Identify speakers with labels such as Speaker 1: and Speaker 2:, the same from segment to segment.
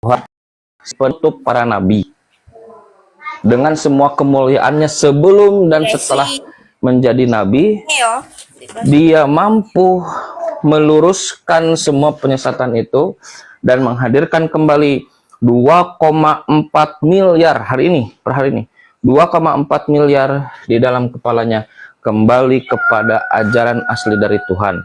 Speaker 1: penutup para nabi dengan semua kemuliaannya sebelum dan setelah menjadi nabi. Dia mampu meluruskan semua penyesatan itu dan menghadirkan kembali 2,4 miliar hari ini, per hari ini 2,4 miliar di dalam kepalanya kembali kepada ajaran asli dari Tuhan.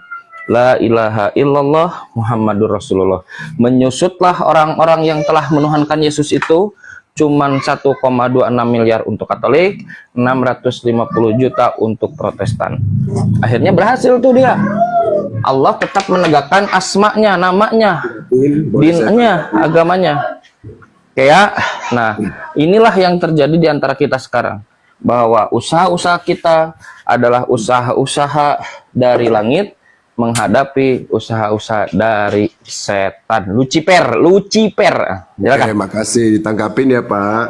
Speaker 1: La ilaha illallah Muhammadur Rasulullah. Menyusutlah orang-orang yang telah menuhankan Yesus itu cuman 1,26 miliar untuk Katolik, 650 juta untuk Protestan. Akhirnya berhasil tuh dia. Allah tetap menegakkan asmanya, namanya, dinnya, agamanya. Kayak, nah inilah yang terjadi di antara kita sekarang. Bahwa usaha-usaha kita adalah usaha-usaha dari langit menghadapi usaha-usaha dari setan. Lucifer.
Speaker 2: Terima kasih, ditanggapin ya Pak.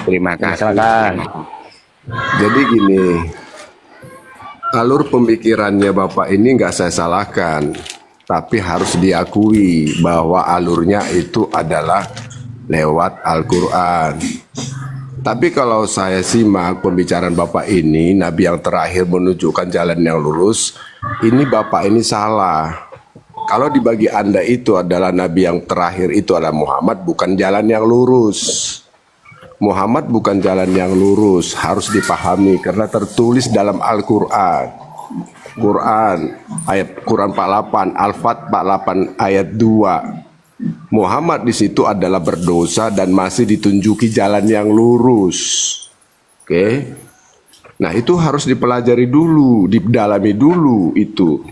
Speaker 3: Terima kasih.
Speaker 1: Silakan.
Speaker 2: Jadi gini, alur pemikirannya Bapak ini nggak saya salahkan, tapi harus diakui bahwa alurnya itu adalah lewat Al-Quran. Tapi kalau saya simak pembicaraan Bapak ini, Nabi yang terakhir menunjukkan jalan yang lurus, ini Bapak ini salah. Kalau dibagi Anda itu adalah Nabi yang terakhir itu adalah Muhammad, bukan jalan yang lurus. Muhammad bukan jalan yang lurus, harus dipahami karena tertulis dalam Al-Quran. Quran 48, Al-Fat 48 ayat 2. Muhammad di situ adalah berdosa dan masih ditunjuki jalan yang lurus. Oke. Nah, itu harus dipelajari dulu, didalami dulu itu.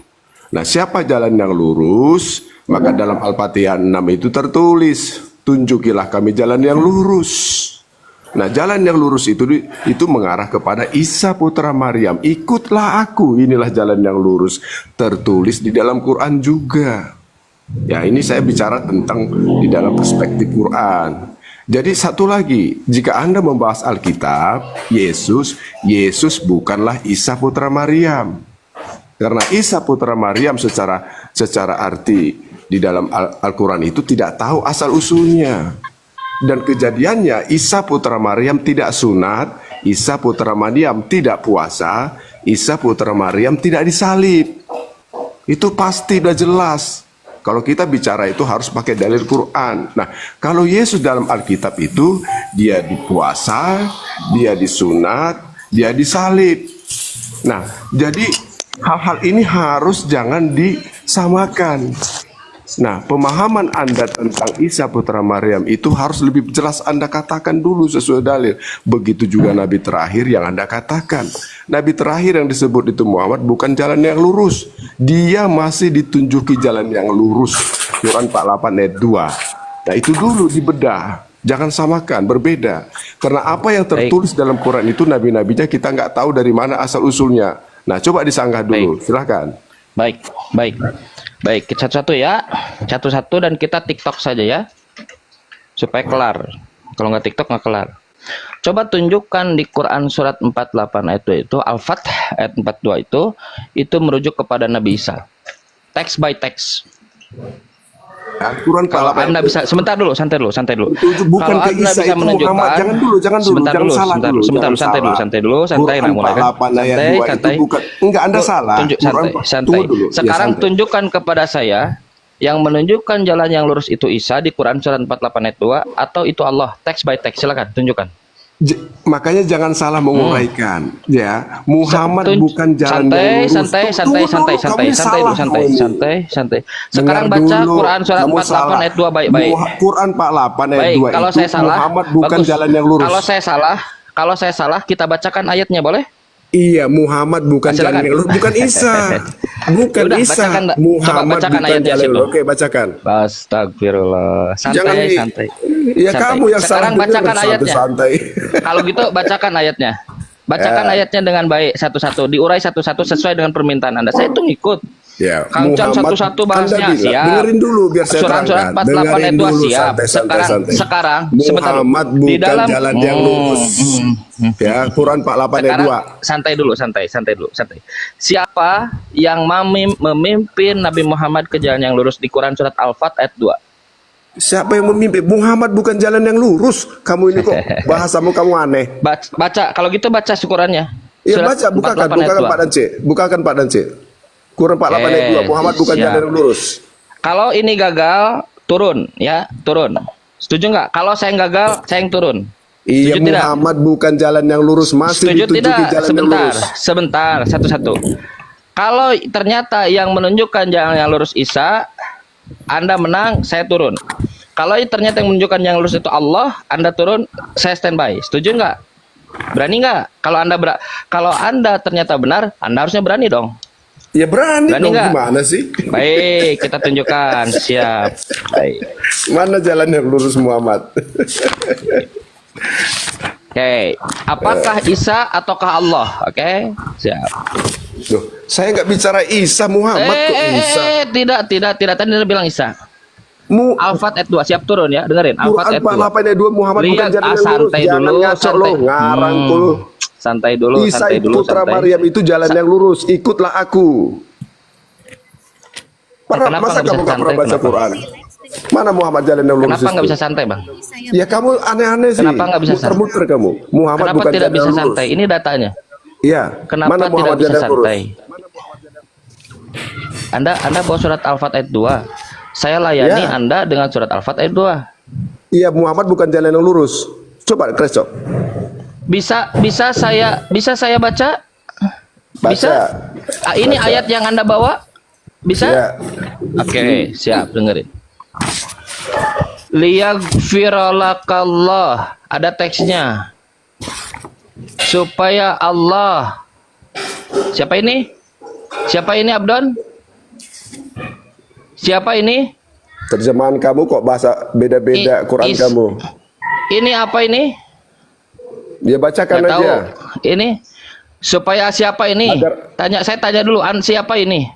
Speaker 2: Nah, siapa jalan yang lurus? Maka dalam Al-Fatihah 6 itu tertulis, tunjukilah kami jalan yang lurus. Nah, jalan yang lurus itu mengarah kepada Isa putra Maryam. Ikutlah aku, inilah jalan yang lurus. Tertulis di dalam Quran juga. Ya, ini saya bicara tentang di dalam perspektif Quran. Jadi satu lagi, jika Anda membahas Alkitab, Yesus bukanlah Isa putra Maryam. Karena Isa putra Maryam secara arti di dalam Al-Quran itu tidak tahu asal usulnya. Dan kejadiannya Isa putra Maryam tidak sunat, Isa putra Maryam tidak puasa, Isa putra Maryam tidak disalib. Itu pasti udah jelas. Kalau kita bicara itu harus pakai dalil Quran. Nah, kalau Yesus dalam Alkitab itu dia dipuasa, dia disunat, dia disalib. Nah, jadi hal-hal ini harus jangan disamakan. Nah, pemahaman Anda tentang Isa putra Maryam itu harus lebih jelas Anda katakan dulu sesuai dalil. Begitu juga Nabi terakhir yang Anda katakan. Nabi terakhir yang disebut itu Muhammad bukan jalan yang lurus. Dia masih ditunjuki jalan yang lurus. Quran 48 ayat 2. Nah, itu dulu dibedah. Jangan samakan, berbeda. Karena apa yang tertulis dalam Quran itu nabi-nabinya kita nggak tahu dari mana asal usulnya. Nah, coba disanggah dulu. Silahkan.
Speaker 1: Baik, satu-satu ya, satu-satu dan kita TikTok saja ya, supaya kelar. Kalau nggak TikTok nggak kelar. Coba tunjukkan di Quran surat 48 ayat 2 itu, Al-Fat ayat 42 itu merujuk kepada Nabi Isa. Text by text.
Speaker 2: Al-Quran
Speaker 1: Kalau Anda bisa, sebentar dulu, santai dulu.
Speaker 2: Itu bukan
Speaker 1: Kalau Anda bisa menunjukkan,
Speaker 2: jangan dulu,
Speaker 1: santai dulu, nah mulai kan. Santai.
Speaker 2: Enggak, Anda salah.
Speaker 1: Santai. Sekarang tunjukkan kepada saya yang menunjukkan jalan yang lurus itu Isa di Quran surat 48 ayat 2 atau itu Allah, text by text. Silakan tunjukkan.
Speaker 2: Makanya jangan salah menguraikan ya. Muhammad bukan jalan yang lurus.
Speaker 1: Santai. Sekarang baca Quran surat 48 ayat 2 baik-baik.
Speaker 2: Quran 48 ayat 2
Speaker 1: kalau saya salah,
Speaker 2: Muhammad bukan jalan yang lurus.
Speaker 1: Kalau saya salah kita bacakan ayatnya boleh?
Speaker 2: Iya, Muhammad bukan jalan yang lurus, bukan Isa. Bukan
Speaker 1: Yaudah,
Speaker 2: Isa.
Speaker 1: bacakan
Speaker 2: Muhammad bukan
Speaker 1: ayatnya
Speaker 2: jalan yang
Speaker 1: situ.
Speaker 2: lurus. Oke, bacakan.
Speaker 1: Astagfirullah. Santai.
Speaker 2: Ya kamu yang
Speaker 1: sekarang bacakan ayatnya.
Speaker 2: Santai.
Speaker 1: Kalau gitu bacakan ayatnya. Bacakan ayatnya dengan baik satu-satu, diurai satu-satu sesuai dengan permintaan Anda. Saya itu ngikut.
Speaker 2: Ya,
Speaker 1: Kangcan satu-satu bahasnya siap.
Speaker 2: Dengerin dulu biar saya
Speaker 1: Surat 48 ayat 2 siap. Sekarang
Speaker 2: Muhammad bukan
Speaker 1: di dalam
Speaker 2: jalan yang lurus. Ya, Quran 48 ayat 2.
Speaker 1: Santai dulu. Siapa yang memimpin Nabi Muhammad ke jalan yang lurus di Quran surat Al-Fat ayat 2?
Speaker 2: Siapa yang memimpin? Muhammad bukan jalan yang lurus. Kamu ini kok bahasamu kamu aneh.
Speaker 1: Baca, kalau gitu baca syukurannya.
Speaker 2: Iya
Speaker 1: Surat
Speaker 2: baca, bukakan
Speaker 1: 48 ayat 2.
Speaker 2: Pak dan C. Bukakan Pak dan C. Quran 48 ayat 2. Muhammad bukan
Speaker 1: siap.
Speaker 2: jalan yang lurus.
Speaker 1: Kalau ini gagal, turun ya, turun. Setuju nggak? Kalau saya yang gagal, saya yang turun.
Speaker 2: Iya,
Speaker 1: Setuju tidak?
Speaker 2: Muhammad bukan jalan yang lurus, masih
Speaker 1: Setuju
Speaker 2: ditunjuki
Speaker 1: tidak?
Speaker 2: jalan yang
Speaker 1: Sebentar,
Speaker 2: lurus.
Speaker 1: sebentar, satu-satu. Kalau ternyata yang menunjukkan jalan yang lurus Isa, Anda menang, saya turun. Kalau ternyata yang menunjukkan yang lurus itu Allah, Anda turun, saya standby. Setuju nggak? Berani nggak? Kalau Anda ternyata benar, Anda harusnya berani dong.
Speaker 2: Ya berani
Speaker 1: Berani
Speaker 2: dong,
Speaker 1: nggak?
Speaker 2: gimana sih?
Speaker 1: Baik, kita tunjukkan. Siap. Baik.
Speaker 2: Mana jalan yang lurus Muhammad?
Speaker 1: Oke, apakah Isa ataukah Allah? Oke, siap.
Speaker 2: Loh, saya nggak bicara Isa, Muhammad kok Isa.
Speaker 1: Tidak. Tadi Anda bilang Isa. Al-Fat ayat 2, siap turun ya, dengerin. Al-Fat
Speaker 2: Quran
Speaker 1: ayat 2.
Speaker 2: 48 ayat 2 Muhammad bukan
Speaker 1: Lihat,
Speaker 2: jalan yang lurus.
Speaker 1: santai
Speaker 2: Jangan
Speaker 1: dulu,
Speaker 2: ngaco lo, ngarang lo.
Speaker 1: Santai dulu,
Speaker 2: Isa
Speaker 1: santai
Speaker 2: itu
Speaker 1: dulu,
Speaker 2: putra
Speaker 1: santai.
Speaker 2: Maryam itu jalan yang lurus. Ikutlah aku.
Speaker 1: Kenapa
Speaker 2: Masa
Speaker 1: nggak bisa
Speaker 2: kamu nggak pernah
Speaker 1: santai?
Speaker 2: baca
Speaker 1: Kenapa?
Speaker 2: Quran? Mana Muhammad jalan yang lurus?
Speaker 1: Kenapa nggak
Speaker 2: itu?
Speaker 1: bisa santai, Bang?
Speaker 2: Ya kamu aneh-aneh sih.
Speaker 1: Kenapa nggak bisa santai?
Speaker 2: Muter-muter kamu. Muhammad
Speaker 1: Kenapa
Speaker 2: bukan
Speaker 1: tidak
Speaker 2: jalan
Speaker 1: bisa
Speaker 2: yang lurus.
Speaker 1: santai? Ini datanya.
Speaker 2: Iya.
Speaker 1: Kenapa
Speaker 2: Mana
Speaker 1: tidak
Speaker 2: Muhammad
Speaker 1: bisa
Speaker 2: jalan yang lurus?
Speaker 1: santai? Anda bawa surat Al-Fat ayat 2. Saya layani
Speaker 2: Ya.
Speaker 1: Anda dengan surat Al-Fat ayat 2.
Speaker 2: Iya, Muhammad bukan jalan yang lurus. Coba Kreso.
Speaker 1: Bisa saya baca?
Speaker 2: Baca.
Speaker 1: Bisa? Ini
Speaker 2: Baca.
Speaker 1: ayat yang Anda bawa? Bisa?
Speaker 2: Ya.
Speaker 1: Oke, siap, dengerin. Liyaghfiralakallah, ada teksnya. Supaya Allah. Siapa ini? Siapa ini, Abdon? Siapa ini?
Speaker 2: Terjemahan kamu kok bahasa beda-beda Quran kamu.
Speaker 1: Ini apa ini?
Speaker 2: Ya bacakan
Speaker 1: Nggak tahu.
Speaker 2: aja.
Speaker 1: Ini supaya siapa ini?
Speaker 2: Agar-
Speaker 1: Saya tanya dulu, siapa ini?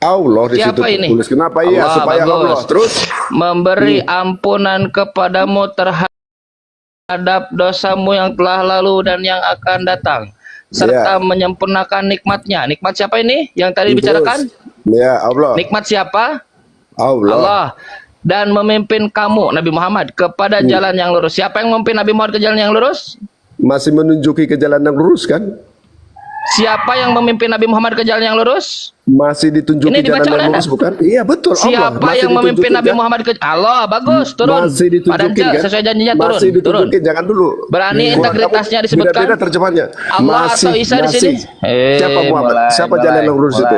Speaker 2: Allah di situ
Speaker 1: Siapa ini?
Speaker 2: tulis. Kenapa iya?
Speaker 1: Allah,
Speaker 2: Supaya
Speaker 1: bagus.
Speaker 2: Allah. Terus
Speaker 1: Memberi ampunan kepadamu terhadap dosamu yang telah lalu dan yang akan datang, serta
Speaker 2: Ya.
Speaker 1: menyempurnakan nikmatnya. Nikmat siapa ini yang tadi
Speaker 2: terus.
Speaker 1: dibicarakan?
Speaker 2: Ya Allah.
Speaker 1: Nikmat siapa?
Speaker 2: Allah.
Speaker 1: Allah. Dan memimpin kamu, Nabi Muhammad, kepada jalan yang lurus. Siapa yang memimpin Nabi Muhammad ke jalan yang lurus?
Speaker 2: Masih menunjuki ke jalan yang lurus kan?
Speaker 1: Siapa yang memimpin Nabi Muhammad ke jalan yang lurus?
Speaker 2: Masih ditunjuki
Speaker 1: Ini
Speaker 2: jalan
Speaker 1: dibaca
Speaker 2: yang
Speaker 1: oleh
Speaker 2: lurus
Speaker 1: Anda.
Speaker 2: bukan? Iya betul. Allah.
Speaker 1: Siapa
Speaker 2: Masih
Speaker 1: yang memimpin
Speaker 2: ditunjukin,
Speaker 1: Nabi
Speaker 2: kan?
Speaker 1: Muhammad ke Allah? Bagus, turun.
Speaker 2: Masih ditunjukin
Speaker 1: Padahal
Speaker 2: kan?
Speaker 1: sesuai janjinya turun.
Speaker 2: Masih
Speaker 1: Turun.
Speaker 2: ditunjukin, jangan dulu.
Speaker 1: Berani
Speaker 2: Quran
Speaker 1: integritasnya
Speaker 2: kamu
Speaker 1: disebutkan?
Speaker 2: Beda-beda terjemahannya.
Speaker 1: Allah atau Isa di sini?
Speaker 2: Siapa Muhammad? Siapa jalan yang lurus itu?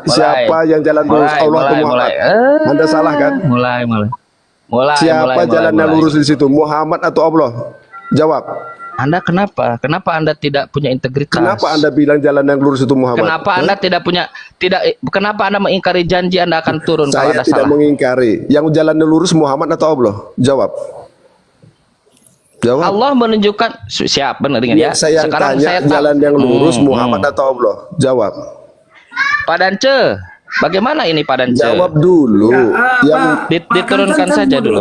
Speaker 2: Siapa yang jalan lurus? Allah atau Muhammad? Anda salah kan?
Speaker 1: Mulai.
Speaker 2: Siapa jalan yang lurus di situ? Muhammad atau Allah? Jawab.
Speaker 1: Anda kenapa? Kenapa Anda tidak punya integritas?
Speaker 2: Kenapa Anda bilang jalan yang lurus itu Muhammad?
Speaker 1: Kenapa Anda kenapa Anda mengingkari janji Anda akan turun kalau
Speaker 2: Saya
Speaker 1: Anda
Speaker 2: tidak
Speaker 1: salah?
Speaker 2: mengingkari. Yang jalan yang lurus Muhammad atau Allah? Jawab. Jawab.
Speaker 1: Allah menunjukkan siap benar dengan ya.
Speaker 2: Saya yang
Speaker 1: Sekarang
Speaker 2: tanya
Speaker 1: saya
Speaker 2: jalan yang lurus Muhammad atau Allah? Jawab.
Speaker 1: Pak Dance, bagaimana ini Pak Dance?
Speaker 2: Jawab dulu. Yang
Speaker 1: Diturunkan saja dulu.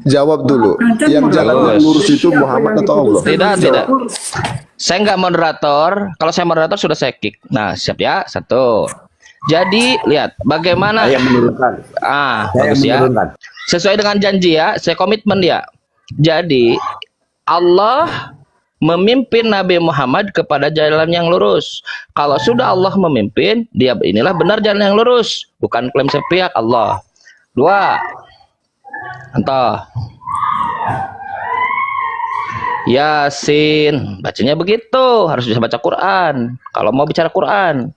Speaker 2: jawab dulu. Yang jalan yang lurus itu Muhammad atau Allah?
Speaker 1: Tidak. Saya nggak moderator. Kalau saya moderator sudah saya kick. Nah, siap ya. Satu. Jadi lihat bagaimana.
Speaker 3: Saya menurunkan.
Speaker 1: Bagus ya. Sesuai dengan janji ya. Saya komitmen ya. Jadi Allah memimpin Nabi Muhammad kepada jalan yang lurus. Kalau sudah Allah memimpin, dia inilah benar jalan yang lurus, bukan klaim sepihak Allah. 2. Entah. Yasin, bacanya begitu, harus bisa baca Quran. Kalau mau bicara Quran,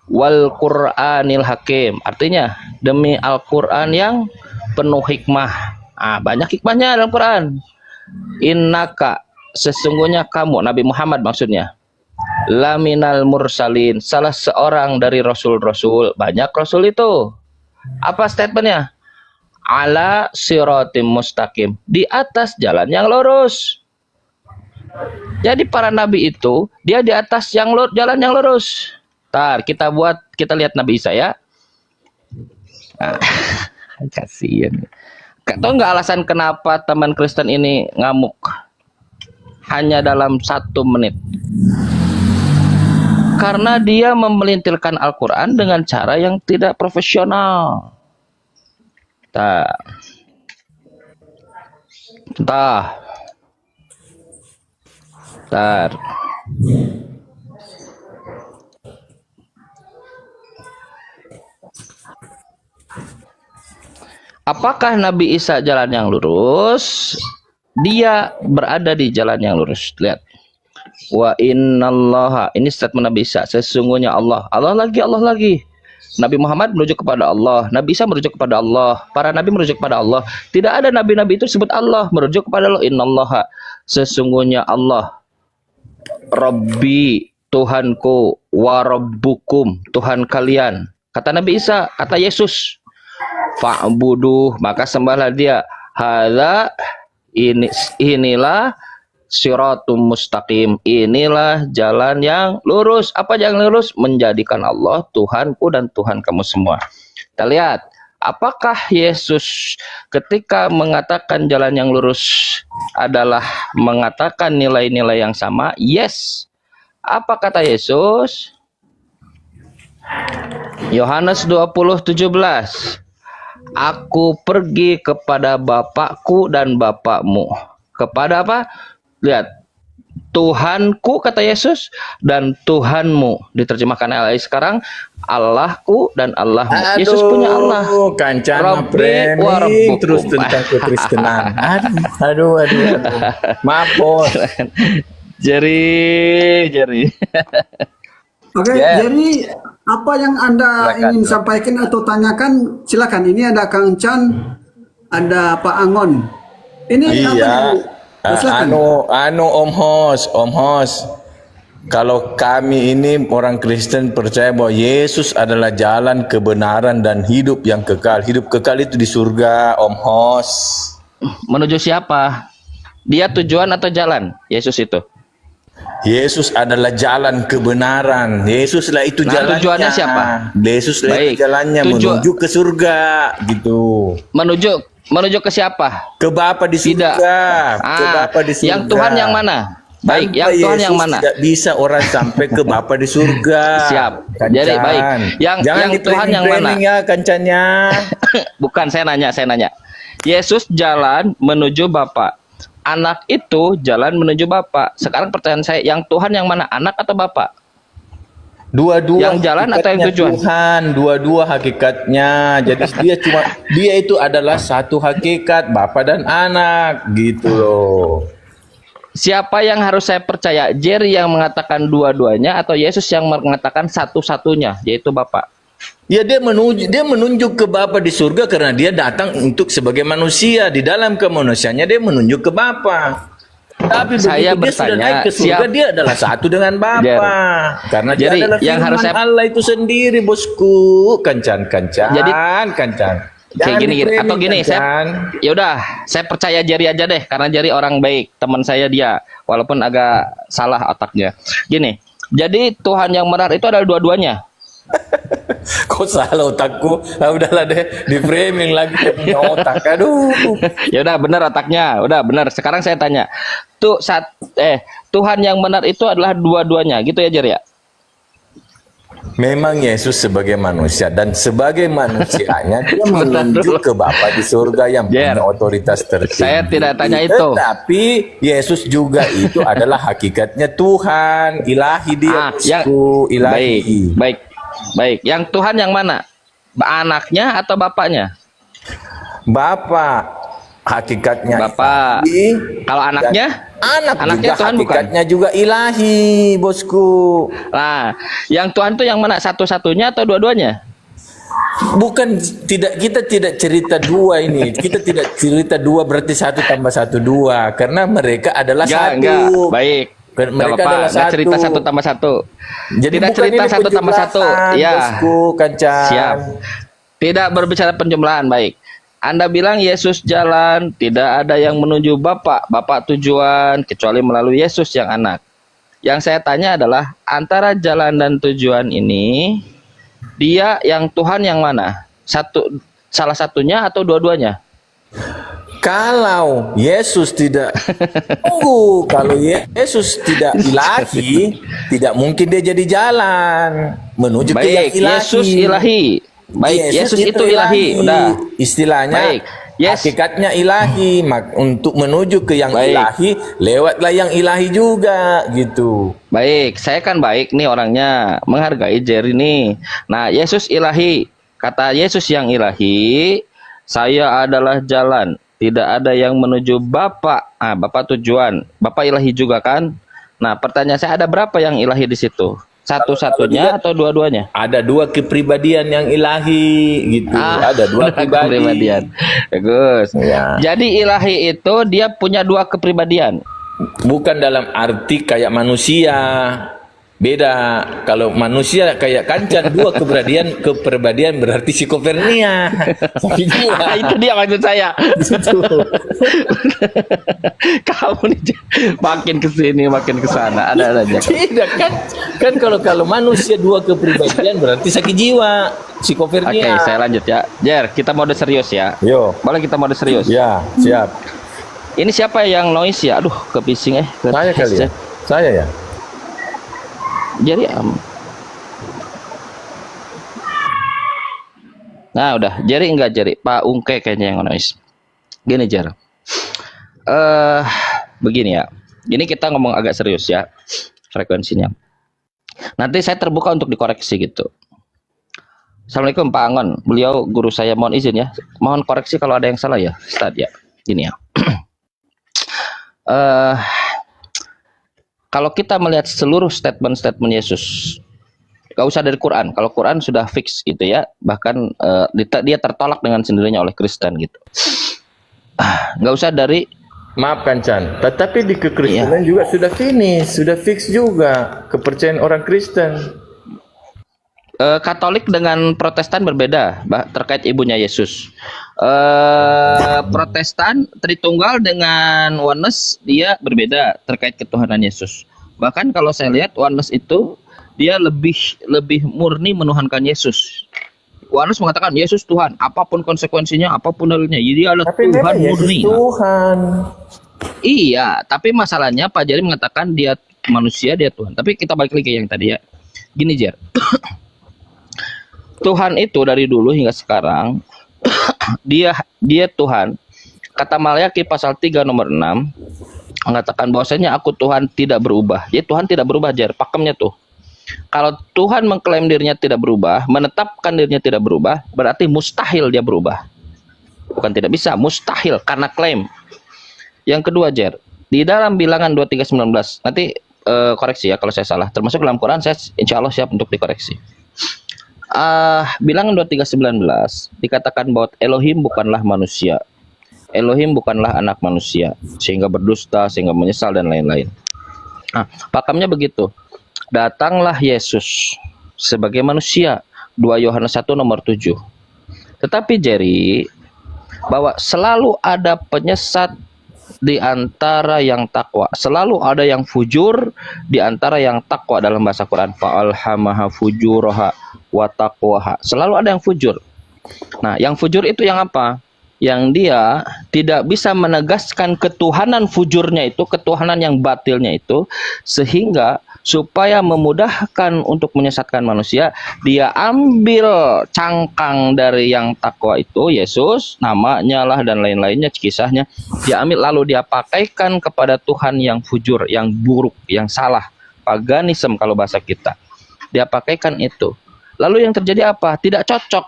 Speaker 1: wal Qur'anil Hakim, artinya demi Al-Quran yang penuh hikmah. Banyak hikmahnya dalam Quran. Innaka, sesungguhnya kamu, Nabi Muhammad maksudnya, laminal mursalin, salah seorang dari rasul-rasul. Banyak rasul itu. Apa statementnya? Ala siratim mustaqim, di atas jalan yang lurus. Jadi para nabi itu dia di atas jalan yang lurus. Kita lihat Nabi Isa ya. Kasihan. Tahu nggak alasan kenapa teman Kristen ini ngamuk? Hanya dalam 1 menit. Karena dia memelintirkan Al-Quran dengan cara yang tidak profesional. Tak. Entah. Bentar. Apakah Nabi Isa jalan yang lurus? Dia berada di jalan yang lurus. Lihat. Wa innallaha. Ini statement Nabi Isa. Sesungguhnya Allah. Allah lagi. Nabi Muhammad merujuk kepada Allah. Nabi Isa merujuk kepada Allah. Para nabi merujuk kepada Allah. Tidak ada nabi-nabi itu sebut Allah. Merujuk kepada Allah. Innallaha. Sesungguhnya Allah. Rabbi. Tuhanku. Wa rabbukum. Tuhan kalian. Kata Nabi Isa. Kata Yesus. Fa'buduh, maka sembahlah dia. Hadza, inilah siratum mustaqim. Inilah jalan yang lurus. Apa yang lurus? Menjadikan Allah Tuhanku dan Tuhan kamu semua. Kita lihat, apakah Yesus ketika mengatakan jalan yang lurus adalah mengatakan nilai-nilai yang sama? Yes. Apa kata Yesus? Yohanes 20:17. Aku pergi kepada Bapakku dan Bapakmu. Kepada apa? Lihat. Tuhanku kata Yesus dan Tuhanmu. Diterjemahkan LAI sekarang Allahku dan Allahmu. Yesus punya Allah.
Speaker 4: Kancana framing terus tentang kekristenan. Aduh. Maaf bos.
Speaker 1: Jeri.
Speaker 5: Oke, jadi apa yang Anda ingin sampaikan atau tanyakan? Silakan. Ini ada Kang Chan, ada Pak Angon. Ini
Speaker 4: Iya.
Speaker 5: Silakan.
Speaker 4: Om Hos. Kalau kami ini orang Kristen percaya bahwa Yesus adalah jalan kebenaran dan hidup yang kekal. Hidup kekal itu di surga, Om Hos.
Speaker 1: Menuju siapa? Dia tujuan atau jalan? Yesus itu.
Speaker 4: Yesus adalah jalan kebenaran. Yesuslah itu jalannya.
Speaker 1: Tujuannya siapa?
Speaker 4: Yesuslah itu jalannya menuju ke surga, gitu.
Speaker 1: Menuju ke siapa?
Speaker 4: Ke Bapa di surga. Ke Bapa di surga.
Speaker 1: Yang Tuhan yang mana? Baik, yang Tuhan yang mana?
Speaker 4: Tidak bisa orang sampai ke Bapa di surga.
Speaker 1: Siap.
Speaker 4: Kancan.
Speaker 1: Jadi baik. Yang Tuhan yang mana?
Speaker 4: Ya, kancannya.
Speaker 1: Bukan, saya nanya. Yesus jalan menuju Bapa. Anak itu jalan menuju Bapa. Sekarang pertanyaan saya, yang Tuhan yang mana? Anak atau Bapa?
Speaker 4: Dua-dua
Speaker 1: yang jalan atau yang tujuan?
Speaker 4: Tuhan, dua-dua hakikatnya. Jadi dia itu adalah satu hakikat, Bapa dan anak, gitu loh.
Speaker 1: Siapa yang harus saya percaya? Jerry yang mengatakan dua-duanya atau Yesus yang mengatakan satu-satunya, yaitu Bapa?
Speaker 4: Ya, dia menunjuk ke Bapa di surga karena dia datang untuk sebagai manusia. Di dalam kemanusiaannya dia menunjuk ke Bapa. Tapi
Speaker 1: saya
Speaker 4: dia sudah naik ke surga, dia adalah satu dengan Bapa. Karena dia adalah
Speaker 1: yang harus
Speaker 4: Allah itu sendiri, bosku. Kancan.
Speaker 1: Jadi kayak gini atau gini, saya percaya Jerry aja deh karena Jerry orang baik, teman saya dia, walaupun agak salah otaknya. Gini, jadi Tuhan yang benar itu adalah dua-duanya.
Speaker 4: Kok salah otakku? Nah, udahlah deh, di framing lagi punya otak. Aduh.
Speaker 1: Ya udah benar otaknya, udah benar. Sekarang saya tanya, Tuhan yang benar itu adalah dua-duanya, gitu ya Jer ya?
Speaker 4: Memang Yesus sebagai manusia dan sebagai manusianya dia menunjuk ke Bapa di surga yang punya otoritas tertinggi.
Speaker 1: Saya tidak tanya itu.
Speaker 4: Tapi Yesus juga itu adalah hakikatnya Tuhan, ilahi dia, ilahi.
Speaker 1: Baik. Yang Tuhan yang mana? Anaknya atau bapaknya?
Speaker 4: Bapa. Hakikatnya
Speaker 1: Bapa. Kalau anaknya? Anaknya
Speaker 4: juga
Speaker 1: Tuhan
Speaker 4: hakikatnya
Speaker 1: bukan?
Speaker 4: juga ilahi, bosku.
Speaker 1: Nah, yang Tuhan itu yang mana? Satu-satunya atau dua-duanya?
Speaker 4: Bukan, kita tidak cerita dua ini. Kita tidak cerita dua berarti 1 tambah 1 2 karena mereka adalah satu.
Speaker 1: Enggak. Baik.
Speaker 4: Mereka adalah satu.
Speaker 1: Cerita 1 tambah 1.
Speaker 4: Jadi
Speaker 1: tidak cerita 1 tambah 1. Ya.
Speaker 4: Bosku, Kancan.
Speaker 1: Siap. Tidak berbicara penjumlahan, baik. Anda bilang Yesus jalan, tidak ada yang menuju Bapa tujuan kecuali melalui Yesus yang anak. Yang saya tanya adalah antara jalan dan tujuan ini, dia yang Tuhan yang mana? Salah satunya atau dua-duanya?
Speaker 4: Kalau Yesus tidak kalau Yesus tidak ilahi, tidak mungkin dia jadi jalan menuju ke yang ilahi.
Speaker 1: Yesus ilahi. Baik, Yesus itu ilahi. Udah.
Speaker 4: Istilahnya
Speaker 1: Baik. Yes.
Speaker 4: hakikatnya ilahi. Untuk menuju ke yang
Speaker 1: Baik.
Speaker 4: ilahi, lewatlah yang ilahi juga gitu.
Speaker 1: Baik, saya kan baik nih orangnya, menghargai Jerry nih. Nah, Yesus ilahi. Kata Yesus yang ilahi, saya adalah jalan. Tidak ada yang menuju Bapa. Ah, Bapa tujuan. Bapa ilahi juga kan? Nah, pertanyaan saya, ada berapa yang ilahi di situ? Satu-satunya atau dua-duanya?
Speaker 4: Ada dua kepribadian yang ilahi gitu. Ada dua pribadi.
Speaker 1: kepribadian. Bagus.
Speaker 4: Ya.
Speaker 1: Jadi ilahi itu dia punya dua kepribadian.
Speaker 4: Bukan dalam arti kayak manusia. Beda. Kalau manusia kayak Kancan, dua kepribadian berarti psikopernia. Sakit jiwa.
Speaker 1: Itu dia maksud saya. Kamu nih makin kesini makin kesana, ada aja.
Speaker 4: Tidak kan? Kan kalau manusia dua kepribadian berarti sakit jiwa,
Speaker 1: Oke,
Speaker 4: psikopernia.
Speaker 1: saya lanjut ya. Jer, kita mode serius ya.
Speaker 4: Yo.
Speaker 1: Boleh kita mode serius?
Speaker 4: Ya, siap.
Speaker 1: Ini siapa yang noise ya? Aduh, kepising
Speaker 4: Saya kali ya. Saya ya.
Speaker 1: Jadi nah udah, Jerry enggak Jerry, Pak Ungke kayaknya yang noise. Gini Jer, begini ya. Ini kita ngomong agak serius ya, frekuensinya. Nanti saya terbuka untuk dikoreksi gitu. Assalamualaikum Pak Angon, beliau guru saya, mohon izin ya, mohon koreksi kalau ada yang salah ya, Ustaz ya. Gini ya. Kalau kita melihat seluruh statement-statement Yesus, gak usah dari Quran. Kalau Quran sudah fix gitu ya, bahkan dia tertolak dengan sendirinya oleh Kristen gitu. Gak usah dari,
Speaker 4: Maaf Kancan, tetapi di kekristenan juga sudah finish, sudah fix juga kepercayaan orang Kristen.
Speaker 1: Katolik dengan Protestan berbeda terkait ibunya Yesus. Protestan Tritunggal dengan Oneness dia berbeda terkait ketuhanan Yesus. Bahkan kalau saya lihat Oneness itu dia lebih murni menuhankan Yesus. Oneness mengatakan Yesus Tuhan, apapun konsekuensinya, apapun dalilnya, dia adalah
Speaker 4: Tapi
Speaker 1: Tuhan
Speaker 4: memang Yesus
Speaker 1: murni.
Speaker 4: Tuhan.
Speaker 1: Iya, tapi masalahnya Pak Jari mengatakan dia manusia, dia Tuhan. Tapi kita balik lagi yang tadi ya. Gini Jer. Tuhan itu dari dulu hingga sekarang dia Tuhan. Kata Maliaki pasal 3 nomor 6 mengatakan bahwasanya aku Tuhan tidak berubah. Jadi Tuhan tidak berubah Jer, pakemnya tuh. Kalau Tuhan mengklaim dirinya tidak berubah, menetapkan dirinya tidak berubah, berarti mustahil dia berubah. Bukan tidak bisa, mustahil karena klaim. Yang kedua Jer, di dalam Bilangan 23:19, nanti koreksi ya kalau saya salah. Termasuk dalam Quran saya insya Allah siap untuk dikoreksi. Bilangan 23:19 dikatakan bahwa Elohim bukanlah manusia. Elohim bukanlah anak manusia sehingga berdusta, sehingga menyesal dan lain-lain. Pakamnya begitu. Datanglah Yesus sebagai manusia. 2 Yohanes 1 nomor 7. Tetapi Jerry, bahwa selalu ada penyesat di antara yang takwa, selalu ada yang fujur di antara yang takwa dalam bahasa Quran. Fa'alhamaha fujuraha wa taqwaha. Selalu ada yang fujur. Nah, yang fujur itu yang apa? Yang dia tidak bisa menegaskan ketuhanan fujurnya itu, ketuhanan yang batilnya itu, sehingga supaya memudahkan untuk menyesatkan manusia, dia ambil cangkang dari yang takwa itu, Yesus, namanya lah dan lain-lainnya, kisahnya, dia ambil lalu dia pakaikan kepada Tuhan yang fujur, yang buruk, yang salah, paganisme kalau bahasa kita. Dia pakaikan itu. Lalu yang terjadi apa? Tidak cocok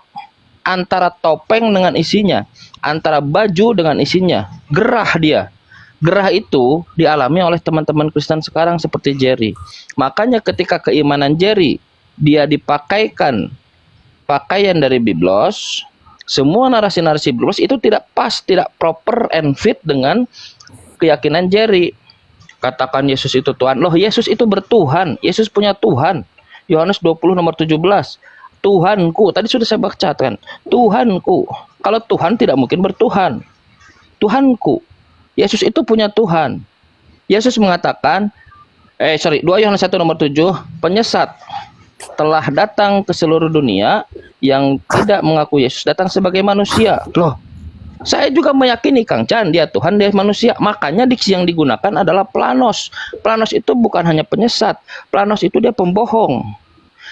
Speaker 1: antara topeng dengan isinya, antara baju dengan isinya, gerah dia. Gerah itu dialami oleh teman-teman Kristen sekarang seperti Jerry. Makanya ketika keimanan Jerry, dia dipakaikan pakaian dari Biblos, semua narasi-narasi Biblos itu tidak pas, tidak proper and fit dengan keyakinan Jerry. Katakan Yesus itu Tuhan. Loh, Yesus itu bertuhan. Yesus punya Tuhan. Yohanes 20 nomor 17. Tuhanku, tadi sudah saya bacakan. Tuhanku. Kalau Tuhan tidak mungkin bertuhan. Tuhanku. Yesus itu punya Tuhan. Yesus mengatakan, 2 Yohanes 1 nomor 7, penyesat telah datang ke seluruh dunia yang tidak mengaku Yesus datang sebagai manusia. Loh, saya juga meyakini Kang Chan, dia Tuhan, dia manusia. Makanya diksi yang digunakan adalah planos. Planos itu bukan hanya penyesat. Planos itu dia pembohong.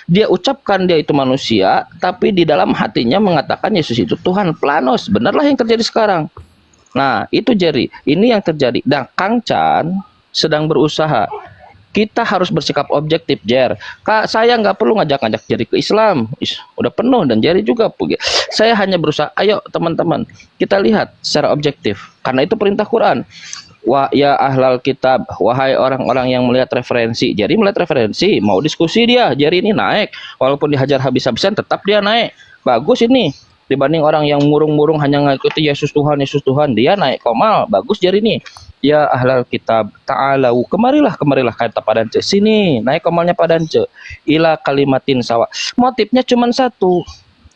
Speaker 1: Dia ucapkan dia itu manusia, tapi di dalam hatinya mengatakan Yesus itu Tuhan. Planos, benarlah yang terjadi sekarang. Nah, itu Jerry, ini yang terjadi. Dan Kang Chan sedang berusaha. Kita harus bersikap objektif, Jer. Kak, saya nggak perlu ngajak-ngajak Jerry ke Islam. Udah penuh, dan Jerry juga. Saya hanya berusaha, ayo teman-teman, kita lihat secara objektif. Karena itu perintah Quran. Wah, ya ahlal kitab, wahai orang-orang yang melihat referensi. Jadi melihat referensi, mau diskusi dia. Jerry ini naik, walaupun dihajar habis-habisan, tetap dia naik. Bagus ini. Dibanding orang yang murung-murung hanya ngikuti Yesus Tuhan, dia naik komal. Bagus Jerry ini. Ya ahlal kitab, ta'alau, kemarilah kata Padance. Sini, naik komalnya Padance. Ila kalimatin sawa. Motifnya cuma satu,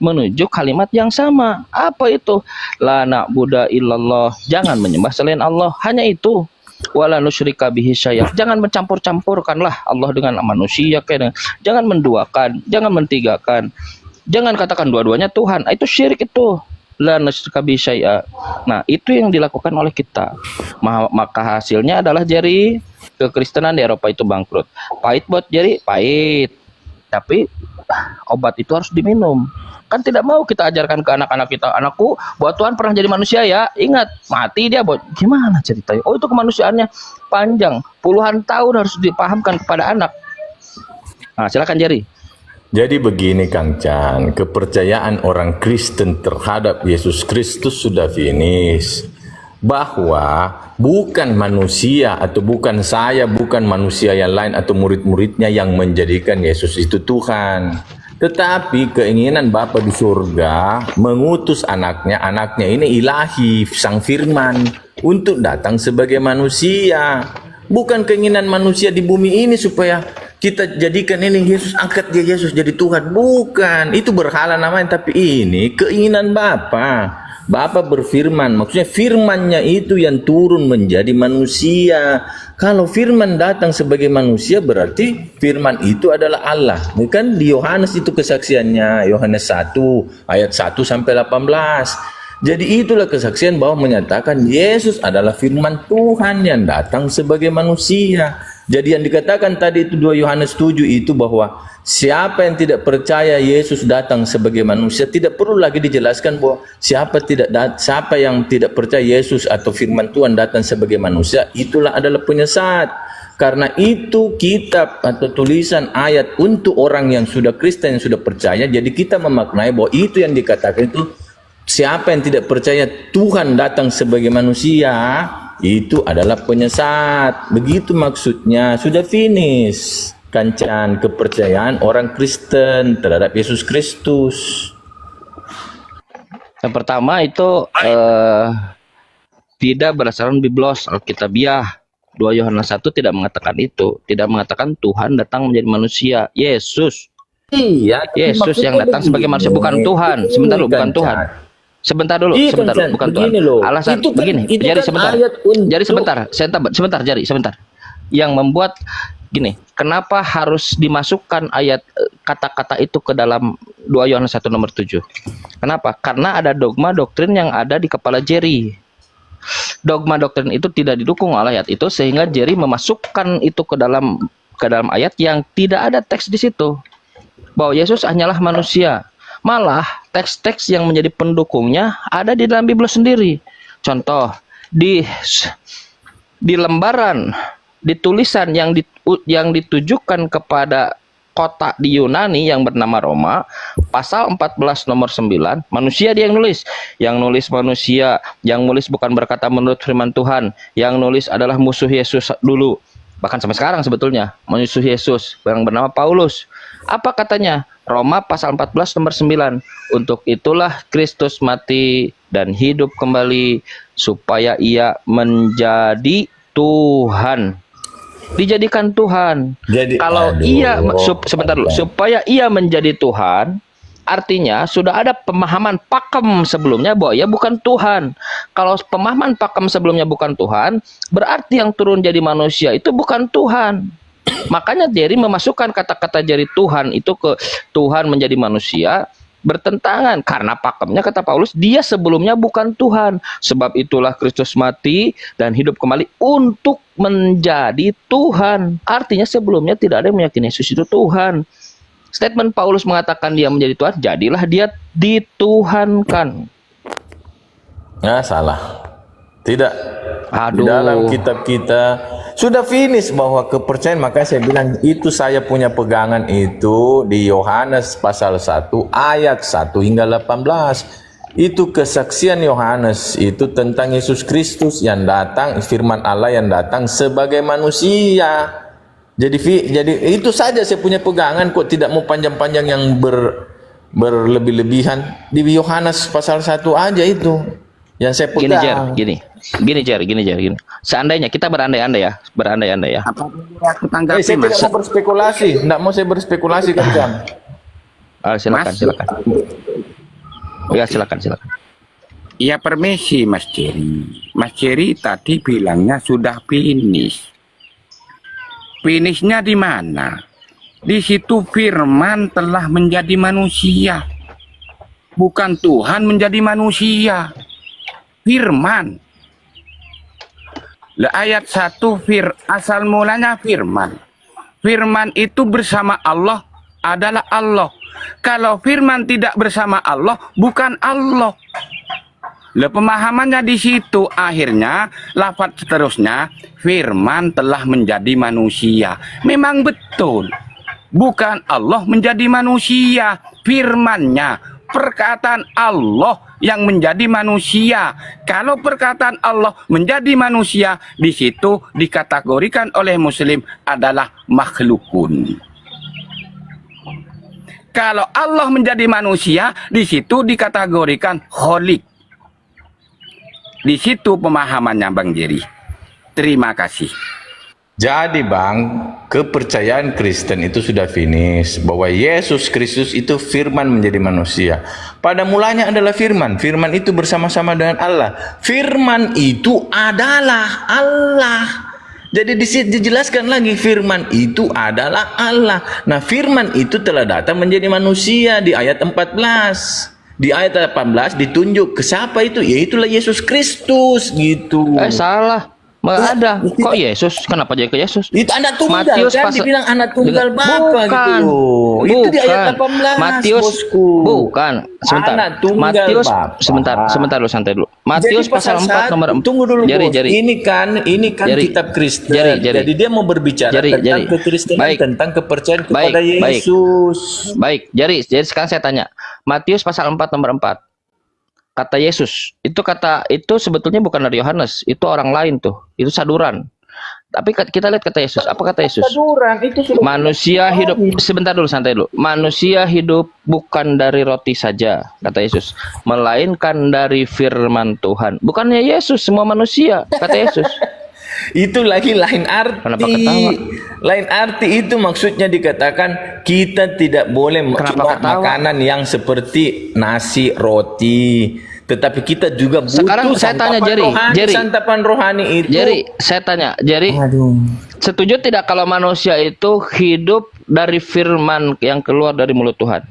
Speaker 1: menuju kalimat yang sama. Apa itu? La na'budu illallah, jangan menyembah selain Allah, hanya itu. Wala nusyrika bihi syai'a, jangan mencampur-campurkanlah Allah dengan manusia, jangan menduakan, jangan mentigakan, jangan katakan dua-duanya Tuhan, itu syirik itu. La nusyrika bihi syai'a. Nah, itu yang dilakukan oleh kita. Maka hasilnya adalah Jerry, kekristenan di Eropa itu bangkrut. Pahit buat Jerry, pahit. Tapi obat itu harus diminum. Kan tidak mau kita ajarkan ke anak-anak kita, anakku, buat Tuhan pernah jadi manusia ya, ingat, mati dia, buat gimana ceritanya? Oh, itu kemanusiaannya panjang, puluhan tahun harus dipahamkan kepada anak. Nah, silakan Jerry.
Speaker 4: Jadi begini Kang Chan, kepercayaan orang Kristen terhadap Yesus Kristus sudah finish. Bahwa bukan manusia atau bukan saya, bukan manusia yang lain atau murid-muridnya yang menjadikan Yesus itu Tuhan. Tetapi keinginan Bapa di surga mengutus anaknya ini ilahi, sang firman, untuk datang sebagai manusia. Bukan keinginan manusia di bumi ini supaya kita jadikan ini Yesus, angkat dia Yesus jadi Tuhan. Bukan, itu berhala namanya. Tapi ini keinginan Bapa. Bapa berfirman, maksudnya firmannya itu yang turun menjadi manusia. Kalau firman datang sebagai manusia berarti firman itu adalah Allah. Bukan di Yohanes itu kesaksiannya, Yohanes 1 ayat 1 sampai 18. Jadi itulah kesaksian bahwa menyatakan Yesus adalah firman Tuhan yang datang sebagai manusia. Jadi yang dikatakan tadi itu 2 Yohanes 7 itu bahwa siapa yang tidak percaya Yesus datang sebagai manusia, tidak perlu lagi dijelaskan bahwa siapa yang tidak percaya Yesus atau firman Tuhan datang sebagai manusia, itulah adalah penyesat. Karena itu kitab atau tulisan ayat untuk orang yang sudah Kristen, yang sudah percaya. Jadi kita memaknai bahwa itu yang dikatakan itu, siapa yang tidak percaya Tuhan datang sebagai manusia, itu adalah penyesat. Begitu maksudnya, sudah finish. Kancan kepercayaan orang Kristen terhadap Yesus Kristus.
Speaker 1: Yang pertama itu tidak berdasarkan Biblos, Alkitabiah. 2 Yohanes 1 tidak mengatakan itu, tidak mengatakan Tuhan datang menjadi manusia. Yesus.
Speaker 4: Iya,
Speaker 1: Yesus yang datang sebagai manusia, bukan Tuhan. Sebentar dulu, bukan Tuhan. Sebentar dulu, bukan Tuhan. Alasan begini, jadi sebentar. Jadi sebentar, Jari, sebentar. Yang membuat gini, kenapa harus dimasukkan ayat kata-kata itu ke dalam 2 Yohanes 1 nomor 7? Kenapa? Karena ada dogma doktrin yang ada di kepala Jerry. Dogma doktrin itu tidak didukung oleh ayat itu, sehingga Jerry memasukkan itu ke dalam ayat yang tidak ada teks di situ. Bahwa Yesus hanyalah manusia. Malah teks-teks yang menjadi pendukungnya ada di dalam Bibel sendiri. Contoh, di lembaran, di tulisan yang ditujukan kepada kota di Yunani yang bernama Roma, pasal 14 nomor 9, manusia dia yang nulis. Yang nulis manusia, yang nulis bukan berkata menurut firman Tuhan, yang nulis adalah musuh Yesus dulu. Bahkan sampai sekarang sebetulnya, musuh Yesus yang bernama Paulus. Apa katanya? Roma pasal 14 nomor 9. Untuk itulah Kristus mati dan hidup kembali supaya ia menjadi Tuhan. Dijadikan Tuhan. Jadi, kalau sebentar dulu, supaya ia menjadi Tuhan, artinya sudah ada pemahaman pakem sebelumnya bahwa ia bukan Tuhan. Kalau pemahaman pakem sebelumnya bukan Tuhan, berarti yang turun jadi manusia itu bukan Tuhan. Makanya Jerry memasukkan kata-kata Jerry Tuhan itu ke Tuhan menjadi manusia bertentangan, karena pakemnya kata Paulus dia sebelumnya bukan Tuhan. Sebab itulah Kristus mati dan hidup kembali untuk menjadi Tuhan. Artinya sebelumnya tidak ada yang meyakini Yesus itu Tuhan. Statement Paulus mengatakan dia menjadi Tuhan, jadilah dia dituhankan.
Speaker 4: Nah, salah. Tidak. Di
Speaker 1: Aduh.
Speaker 4: dalam kitab kita sudah finish bahwa kepercayaan, makanya saya bilang itu saya punya pegangan itu di Yohanes pasal 1 ayat 1 hingga 18. Itu kesaksian Yohanes itu tentang Yesus Kristus yang datang, firman Allah yang datang sebagai manusia. Jadi itu saja saya punya pegangan, kok tidak mau panjang-panjang yang berlebih-lebihan. Di Yohanes pasal 1 aja itu yang saya pegang.
Speaker 1: Gini Jer. Seandainya kita berandai-andai ya.
Speaker 3: Apa aku tanggapi,
Speaker 4: Saya
Speaker 3: Mas?
Speaker 4: tidak mau berspekulasi, tidak mau saya berspekulasi kan Jam.
Speaker 1: Silakan. Ya, silakan.
Speaker 3: Ya, permisi Mas Jerry. Mas Jerry tadi bilangnya sudah finish. Finishnya di mana? Di situ firman telah menjadi manusia. Bukan Tuhan menjadi manusia. Firman. Ayat 1 asal mulanya firman. Firman itu bersama Allah adalah Allah. Kalau firman tidak bersama Allah, bukan Allah. Pemahamannya di situ, akhirnya lafaz seterusnya, firman telah menjadi manusia. Memang betul, bukan Allah menjadi manusia, firmannya, perkataan Allah yang menjadi manusia. Kalau perkataan Allah menjadi manusia, di situ dikategorikan oleh Muslim adalah makhlukun. Kalau Allah menjadi manusia, di situ dikategorikan kholik. Di situ pemahamannya Bang Jerry. Terima kasih.
Speaker 4: Jadi Bang, kepercayaan Kristen itu sudah finish bahwa Yesus Kristus itu firman menjadi manusia. Pada mulanya adalah firman. Firman itu bersama-sama dengan Allah. Firman itu adalah Allah. Jadi dijelaskan lagi, firman itu adalah Allah. Nah, firman itu telah datang menjadi manusia di ayat 14. Di ayat 18 ditunjuk ke siapa itu? Yaitulah Yesus Kristus gitu.
Speaker 1: Salah. Nggak ada. Kok Yesus? Kenapa jadi ke Yesus?
Speaker 4: Itu anak tunggal
Speaker 1: Matius
Speaker 4: kan dibilang anak tunggal Bapa
Speaker 1: bukan,
Speaker 4: gitu loh. Itu di ayat 18
Speaker 1: Matius,
Speaker 4: bosku.
Speaker 1: bukan. Sebentar.
Speaker 4: Anak tunggal
Speaker 1: Matius,
Speaker 4: Bapa.
Speaker 1: sebentar dulu, santai dulu. Matius
Speaker 4: Jadi
Speaker 1: pasal 4 nomor 4.
Speaker 4: Tunggu dulu
Speaker 1: Jari.
Speaker 4: Ini kan
Speaker 1: Jari.
Speaker 4: kitab Kristen.
Speaker 1: Jari.
Speaker 4: Jadi dia mau berbicara tentang kekristenan, tentang kepercayaan kepada Yesus.
Speaker 1: Baik. Jadi sekarang saya tanya. Matius pasal 4 nomor 4. Kata Yesus, itu sebetulnya bukan dari Yohanes, itu orang lain tuh, itu saduran. Tapi kita lihat kata Yesus, apa kata Yesus?
Speaker 4: Saduran itu sudah
Speaker 1: manusia hidup, sebentar dulu, santai dulu. Manusia hidup bukan dari roti saja, kata Yesus, melainkan dari firman Tuhan. Bukannya Yesus semua manusia, kata Yesus.
Speaker 4: Itu lagi lain arti.
Speaker 1: Kenapa ketawa?
Speaker 4: Lain arti itu maksudnya dikatakan kita tidak boleh cuma makanan yang seperti nasi, roti. Tetapi kita juga butuh
Speaker 1: sekarang saya tanya Jerry,
Speaker 4: santapan rohani itu.
Speaker 1: Jerry, saya tanya, Jerry, setuju tidak kalau manusia itu hidup dari firman yang keluar dari mulut Tuhan?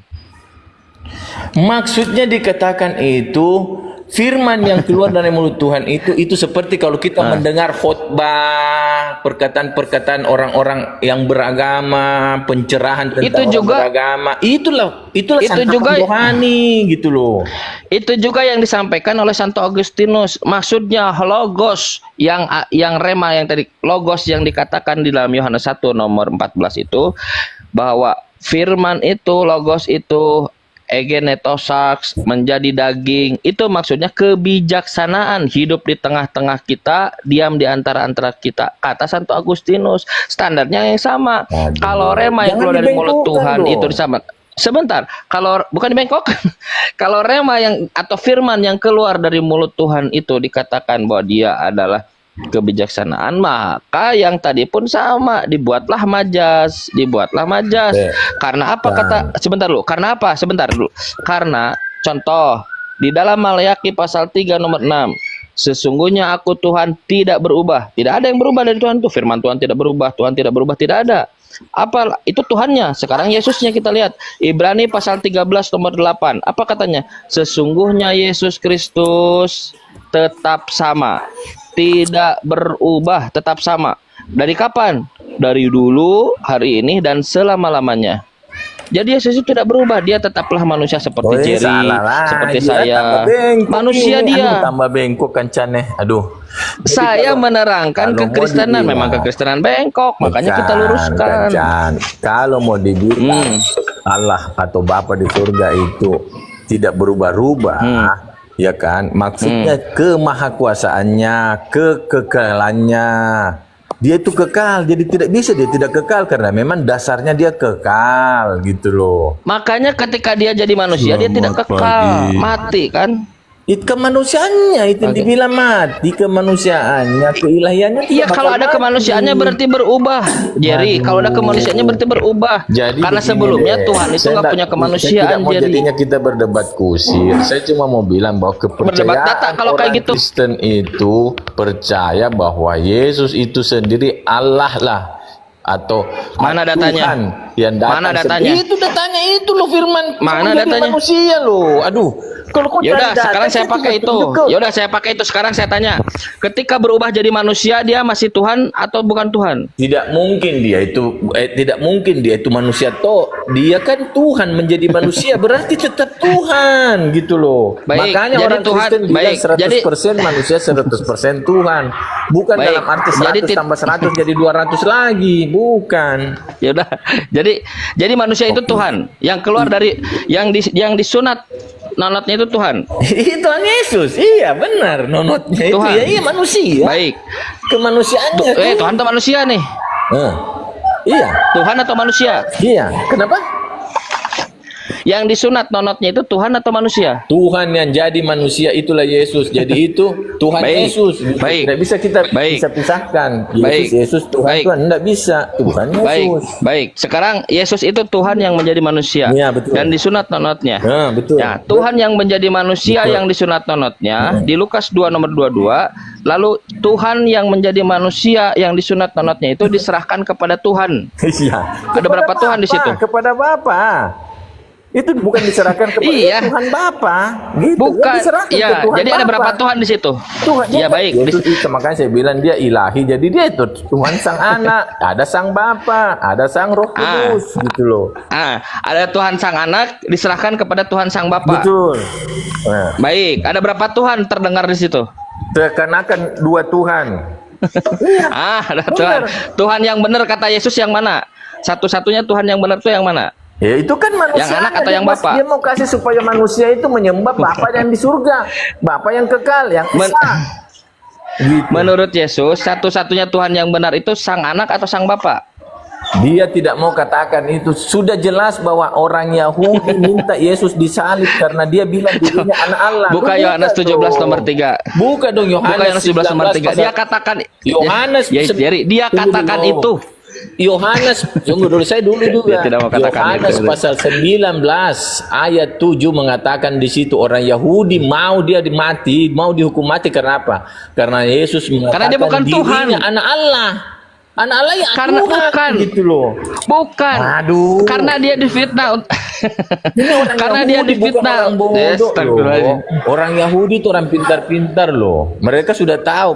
Speaker 4: Maksudnya dikatakan itu firman yang keluar dari mulut Tuhan itu seperti kalau kita mendengar khotbah, perkataan-perkataan orang-orang yang beragama, pencerahan tentang
Speaker 1: itu juga,
Speaker 4: orang beragama. Itulah santapan rohani gitu loh.
Speaker 1: Itu juga yang disampaikan oleh Santo Agustinus. Maksudnya logos yang rema yang tadi, logos yang dikatakan di dalam Yohanes 1 nomor 14 itu, bahwa firman itu, logos itu egenetosax, menjadi daging, itu maksudnya kebijaksanaan, hidup di tengah-tengah kita, diam di antara-antara kita, kata Santo Agustinus. Standarnya yang sama. Kalau rema yang keluar dari mulut Tuhan itu sama. Sebentar, kalau bukan dibengkokkan, kalau rema yang atau firman yang keluar dari mulut Tuhan itu dikatakan bahwa dia adalah kebijaksanaan, maka yang tadi pun sama, dibuatlah majas. Karena apa kata, sebentar dulu, karena apa? Sebentar dulu. Karena contoh di dalam Maleakhi pasal 3 nomor 6, sesungguhnya aku Tuhan tidak berubah. Tidak ada yang berubah dari Tuhan itu. Firman Tuhan tidak berubah, Tuhan tidak berubah, tidak ada. Apa itu Tuhannya? Sekarang Yesusnya kita lihat. Ibrani pasal 13 nomor 8. Apa katanya? Sesungguhnya Yesus Kristus tetap sama, tidak berubah, tetap sama. Dari kapan? Dari dulu, hari ini, dan selama-lamanya. Jadi Yesus itu tidak berubah, dia tetaplah manusia seperti
Speaker 4: Oh,
Speaker 1: Jerry,
Speaker 4: salah lagi,
Speaker 1: seperti
Speaker 4: ya,
Speaker 1: saya.
Speaker 4: tambah bengkok
Speaker 1: Manusia
Speaker 4: ini.
Speaker 1: dia.
Speaker 4: Aduh, tambah bengkok kancannya. Aduh. Jadi
Speaker 1: Saya menerangkan
Speaker 4: kalau mau
Speaker 1: kekristenan,
Speaker 4: dibilang-
Speaker 1: memang kekristenan bengkok, makanya kita
Speaker 4: Bukan,
Speaker 1: luruskan.
Speaker 4: Kancan. Kalau mau dibilang Allah atau Bapa di surga itu tidak berubah-ubah, ya kan? Maksudnya kemahakuasaannya, kekekalannya. Dia itu kekal, jadi tidak bisa dia tidak kekal karena memang dasarnya dia kekal gitu loh.
Speaker 1: Makanya ketika dia jadi manusia, dia tidak
Speaker 4: Selamat
Speaker 1: kekal,
Speaker 4: pagi.
Speaker 1: mati kan?
Speaker 4: Itu kemanusiaannya itu yang dibilang mati, kemanusiaannya, keilahiannya.
Speaker 1: Iya,
Speaker 4: tidak
Speaker 1: kalau
Speaker 4: bakal
Speaker 1: ada
Speaker 4: mati.
Speaker 1: kemanusiaannya berarti berubah, Jerry. Kalau ada kemanusiaannya berarti berubah.
Speaker 4: Jadi
Speaker 1: Karena
Speaker 4: begini
Speaker 1: sebelumnya
Speaker 4: deh,
Speaker 1: Tuhan itu
Speaker 4: saya
Speaker 1: nggak punya
Speaker 4: saya
Speaker 1: kemanusiaan,
Speaker 4: tidak mau
Speaker 1: Jerry.
Speaker 4: jadinya kita berdebat kusir. Saya cuma mau bilang bahwa
Speaker 1: Berdebat
Speaker 4: kepercayaan
Speaker 1: data kalau
Speaker 4: orang
Speaker 1: kayak gitu.
Speaker 4: Kristen itu percaya bahwa Yesus itu sendiri Allah lah atau
Speaker 1: Mana datanya?
Speaker 4: Tuhan yang datang.
Speaker 1: Mana datanya?
Speaker 4: Itu datanya itu loh firman.
Speaker 1: Mana
Speaker 4: Jadi
Speaker 1: datanya?
Speaker 4: manusia loh. Aduh. Kalau kau
Speaker 1: Yaudah,
Speaker 4: cari data,
Speaker 1: sekarang saya
Speaker 4: itu
Speaker 1: pakai
Speaker 4: nggak
Speaker 1: itu.
Speaker 4: tunjuk.
Speaker 1: Yaudah, saya pakai itu. Sekarang saya tanya, ketika berubah jadi manusia, dia masih Tuhan atau bukan Tuhan?
Speaker 4: Tidak mungkin dia itu manusia toh. Dia kan Tuhan menjadi manusia berarti tetap Tuhan gitu loh.
Speaker 1: Baik,
Speaker 4: Makanya
Speaker 1: jadi
Speaker 4: orang
Speaker 1: Tuhan-
Speaker 4: Kristen bilang
Speaker 1: baik,
Speaker 4: 100% manusia 100% Tuhan. Bukan
Speaker 1: Baik,
Speaker 4: dalam arti 100
Speaker 1: jadi
Speaker 4: tambah 100 jadi 200 lagi, bukan.
Speaker 1: Yaudah, jadi manusia itu Tuhan. Yang keluar dari yang disunat nonotnya itu Tuhan.
Speaker 4: Itu Tuhan Yesus. Iya, benar. Nonotnya itu
Speaker 1: Tuhan.
Speaker 4: ya iya manusia.
Speaker 1: Baik.
Speaker 4: Kemanusiaannya.
Speaker 1: Tuhan atau manusia nih?
Speaker 4: Iya.
Speaker 1: Tuhan atau manusia?
Speaker 4: Iya. Kenapa?
Speaker 1: Yang disunat nonotnya itu Tuhan atau manusia?
Speaker 4: Tuhan yang jadi manusia itulah Yesus. Jadi itu Tuhan
Speaker 1: Baik.
Speaker 4: Yesus.
Speaker 1: Baik.
Speaker 4: Tidak bisa kita
Speaker 1: Baik.
Speaker 4: bisa pisahkan.
Speaker 1: Baik.
Speaker 4: Yesus Tuhan
Speaker 1: Baik.
Speaker 4: Tuhan tidak bisa. Tuhan
Speaker 1: Baik,
Speaker 4: Yesus.
Speaker 1: baik. Sekarang Yesus itu Tuhan yang menjadi manusia.
Speaker 4: Iya, betul.
Speaker 1: Dan disunat nonotnya.
Speaker 4: Betul.
Speaker 1: Ya, Tuhan yang menjadi manusia
Speaker 4: Betul.
Speaker 1: yang disunat nonotnya di Lukas 2 nomor 22. Lalu Tuhan yang menjadi manusia yang disunat nonotnya itu diserahkan kepada Tuhan.
Speaker 4: Iya.
Speaker 1: Ada berapa Tuhan di situ?
Speaker 4: Kepada Bapa. Itu bukan diserahkan kepada
Speaker 1: Iya.
Speaker 4: Tuhan Bapa. Gitu.
Speaker 1: Bukan.
Speaker 4: Diserahkan ke
Speaker 1: Ya,
Speaker 4: Tuhan
Speaker 1: jadi ada
Speaker 4: Bapa.
Speaker 1: berapa Tuhan di situ?
Speaker 4: Tuhan,
Speaker 1: Ya, baik.
Speaker 4: Yesus itu makanya saya bilang dia ilahi. Jadi dia itu Tuhan Sang Anak, ada Sang Bapa, ada Sang Roh Kudus gitu loh.
Speaker 1: Ada Tuhan Sang Anak diserahkan kepada Tuhan Sang Bapa.
Speaker 4: Betul. Nah,
Speaker 1: Baik, ada berapa Tuhan terdengar di situ?
Speaker 4: seakan-akan dua Tuhan.
Speaker 1: Ada Tuhan. Tuhan yang benar kata Yesus yang mana? Satu-satunya Tuhan yang benar itu yang mana?
Speaker 4: Ya itu kan manusia.
Speaker 1: Yang anak atau yang Bapa?
Speaker 4: Dia mau kasih supaya manusia itu menyembah Bapa yang di surga, Bapa yang kekal, yang esa. Gitu.
Speaker 1: Menurut Yesus, satu-satunya Tuhan yang benar itu Sang Anak atau Sang Bapa?
Speaker 4: Dia tidak mau katakan itu. Sudah jelas bahwa orang Yahudi minta Yesus disalib karena dia bilang dirinya anak Allah.
Speaker 1: Buka Yohanes 17 nomor 3.
Speaker 4: Buka dong
Speaker 1: Buka
Speaker 4: Yohanes
Speaker 1: Yohanes 17 nomor 3. Dia
Speaker 4: pasal-
Speaker 1: katakan
Speaker 4: Yohanes
Speaker 1: Jadi dia
Speaker 4: Tunggu
Speaker 1: katakan
Speaker 4: dulu.
Speaker 1: itu.
Speaker 4: Yohanes, tunggu dulu saya dulu juga.
Speaker 1: Dia tidak mau katakan
Speaker 4: Yohanes
Speaker 1: itu.
Speaker 4: pasal 19 ayat 7 mengatakan di situ orang Yahudi mau dia dimati, mau dihukum mati karena apa? Karena Yesus mengatakan
Speaker 1: Karena dia bukan Tuhan.
Speaker 4: dirinya anak Allah. Anak Allah yang
Speaker 1: Karena
Speaker 4: Tuhan,
Speaker 1: bukan.
Speaker 4: gitu loh.
Speaker 1: Bukan.
Speaker 4: Aduh.
Speaker 1: Karena dia difitnah.
Speaker 4: Ini orang
Speaker 1: Karena dia
Speaker 4: Yahudi, bukan
Speaker 1: difitnah.
Speaker 4: orang bodoh
Speaker 1: Astagfirullahaladzim.
Speaker 4: loh. Orang Yahudi itu orang pintar-pintar loh. Mereka sudah tahu.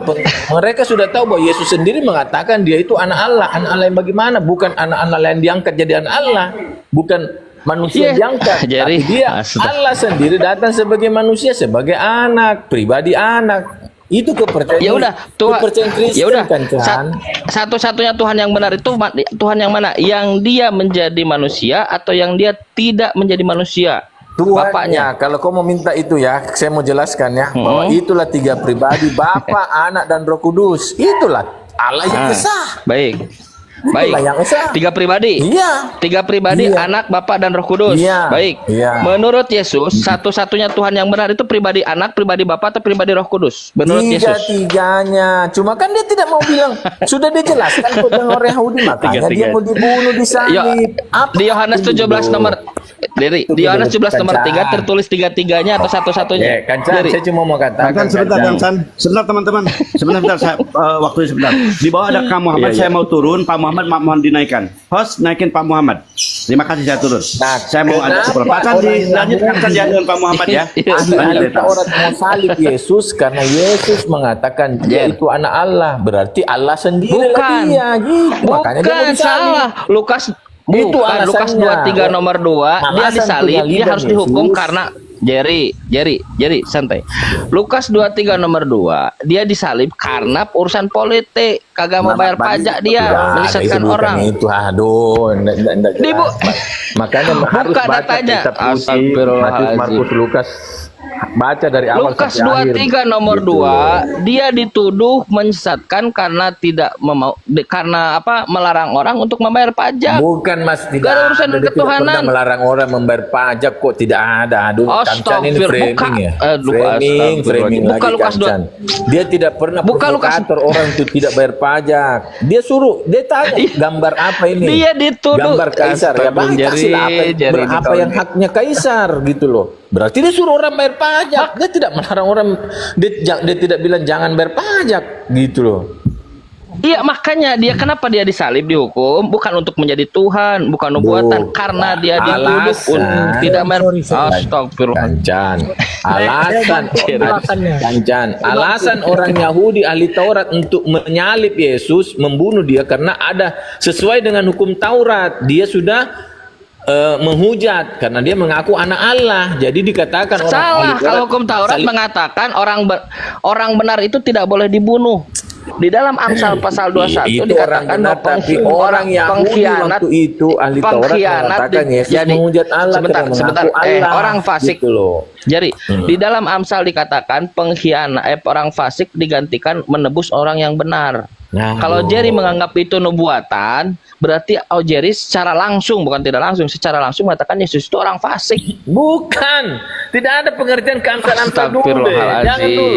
Speaker 4: Mereka sudah tahu bahwa Yesus sendiri mengatakan dia itu anak Allah. Anak Allah yang bagaimana? Bukan anak-anak lain diangkat jadi anak Allah. Bukan manusia
Speaker 1: Iya.
Speaker 4: diangkat.
Speaker 1: Jadi,
Speaker 4: Tapi dia
Speaker 1: astaga.
Speaker 4: Allah sendiri datang sebagai manusia, sebagai anak, pribadi anak. Itu kepercayaan.
Speaker 1: Ya udah, Tuhan.
Speaker 4: Kepercayaan Kristen
Speaker 1: Ya udah.
Speaker 4: kan, Chan?
Speaker 1: Satu-satunya Tuhan yang benar itu Tuhan yang mana? Yang dia menjadi manusia atau yang dia tidak menjadi manusia? Bapaknya.
Speaker 4: Tuhannya, kalau kau mau minta itu ya, saya mau jelaskan ya, bahwa itulah tiga pribadi, Bapa, Anak, dan Roh Kudus. Itulah Allah yang esa.
Speaker 1: Baik.
Speaker 4: Itulah
Speaker 1: Baik.
Speaker 4: yang esa.
Speaker 1: Tiga pribadi.
Speaker 4: Iya.
Speaker 1: Tiga pribadi,
Speaker 4: Iya.
Speaker 1: Anak, Bapa, dan Roh Kudus.
Speaker 4: Iya.
Speaker 1: Baik.
Speaker 4: Iya.
Speaker 1: Menurut Yesus, satu-satunya Tuhan yang benar itu pribadi Anak, pribadi Bapa, atau pribadi Roh Kudus? Menurut Yesus.
Speaker 4: Tiga-tiganya. Cuma kan dia tidak mau bilang. Sudah dijelaskan kok dengan orang Yahudi, makanya dia mau dibunuh, disalib. Apa
Speaker 1: Di Yohanes
Speaker 4: itu
Speaker 1: 17
Speaker 4: dulu?
Speaker 1: nomor di Yohanes 17 nomor 3 tertulis tiga-tiganya atau satu-satunya?
Speaker 4: Kancan,
Speaker 1: Dari-
Speaker 4: saya cuma mau katakan.
Speaker 5: Kan sebentar, Kancan. Sebentar teman-teman. Sebentar saya waktunya sebentar. Di bawah ada Kang Muhammad,
Speaker 4: Iya,
Speaker 5: saya mau turun. Pak Muhammad mohon dinaikkan. Host naikin Pak Muhammad. Terima kasih saya turun.
Speaker 4: Nah,
Speaker 5: Saya mau ada
Speaker 4: kenapa
Speaker 5: seperempat. Kan
Speaker 4: orang
Speaker 5: dilanjutkan saja dengan Pak Muhammad ya.
Speaker 1: Iya,
Speaker 4: Kita orang mau salib Yesus karena Yesus mengatakan dia itu anak Allah, berarti Allah sendiri
Speaker 1: Bukan.
Speaker 4: dia gitu. Makanya dia mau
Speaker 1: Bukan
Speaker 4: disalib.
Speaker 1: salah.
Speaker 4: Itu
Speaker 1: Bukan, Lukas
Speaker 4: alasannya.
Speaker 1: 23 nomor 2, dia
Speaker 4: Alasan
Speaker 1: disalib, dia
Speaker 4: penyaliban
Speaker 1: harus dihukum
Speaker 4: Yesus.
Speaker 1: karena Jerry, santai. Lukas 23 nomor 2, dia disalib karena urusan politik, kagak mau bayar pajak dia, menyesatkan orang.
Speaker 4: Itu aduh, enggak
Speaker 1: Di, Bu.
Speaker 4: Makanya harus
Speaker 1: Buka
Speaker 4: baca
Speaker 1: datanya.
Speaker 4: kitab suci,
Speaker 1: Astagfirullahaladzim.
Speaker 4: Markus, Lukas, baca dari awal
Speaker 1: Lukas
Speaker 4: sampai akhir.
Speaker 1: 23 nomor
Speaker 4: Gitu.
Speaker 1: 2, dia dituduh menyesatkan karena karena melarang orang untuk membayar pajak.
Speaker 4: Bukan Mas,
Speaker 1: Gak ada urusan dengan
Speaker 4: Dia tidak
Speaker 1: ketuhanan.
Speaker 4: pernah melarang orang membayar pajak kok, tidak ada. Aduh, Kancan ini
Speaker 1: Astagfirullah.
Speaker 4: framing ya.
Speaker 1: Buka,
Speaker 4: Framing
Speaker 1: Buka
Speaker 4: lagi
Speaker 1: Lukas
Speaker 4: Kancan. Dia tidak pernah
Speaker 1: Buka Lukas.
Speaker 4: provokator orang itu tidak bayar pajak. Dia tanya gambar apa ini?
Speaker 1: Dia dituduh.
Speaker 4: Gambar kaisar ya,
Speaker 1: Astagfirullah,
Speaker 4: kasihlah apa yang haknya kaisar gitu loh. Berarti dia suruh orang bayar pajak. Dia tidak melarang orang, dia tidak bilang jangan bayar pajak gitu loh.
Speaker 1: Iya, makanya kenapa dia disalib, dihukum bukan untuk menjadi Tuhan, bukan nubuatan, karena dia dituduh tidak bayar. Astagfirullah.
Speaker 4: Kancan. Alasan orang Yahudi ahli Taurat untuk menyalib Yesus, membunuh dia karena ada sesuai dengan hukum Taurat. Dia sudah menghujat karena dia mengaku anak Allah. Jadi dikatakan orang
Speaker 1: Salah,
Speaker 4: ahli
Speaker 1: kalau hukum Taurat mengatakan orang benar itu tidak boleh dibunuh. Di dalam Amsal pasal 21
Speaker 4: itu
Speaker 1: dikatakan
Speaker 4: orang benar,
Speaker 1: bahwa
Speaker 4: tapi orang Yahudi
Speaker 1: pengkhianat
Speaker 4: waktu itu ahli Taurat mengatakan Yesus menghujat Allah karena mengaku Allah.
Speaker 1: Orang fasik
Speaker 4: gitu loh.
Speaker 1: Jadi di dalam Amsal dikatakan orang fasik digantikan menebus orang yang benar.
Speaker 4: Nah,
Speaker 1: Kalau Jerry menganggap itu nubuatan, berarti Jerry secara langsung, bukan tidak langsung, secara langsung mengatakan Yesus itu orang fasik.
Speaker 4: Bukan, tidak ada pengertian keangkatan dulu deh. Jangan dulu.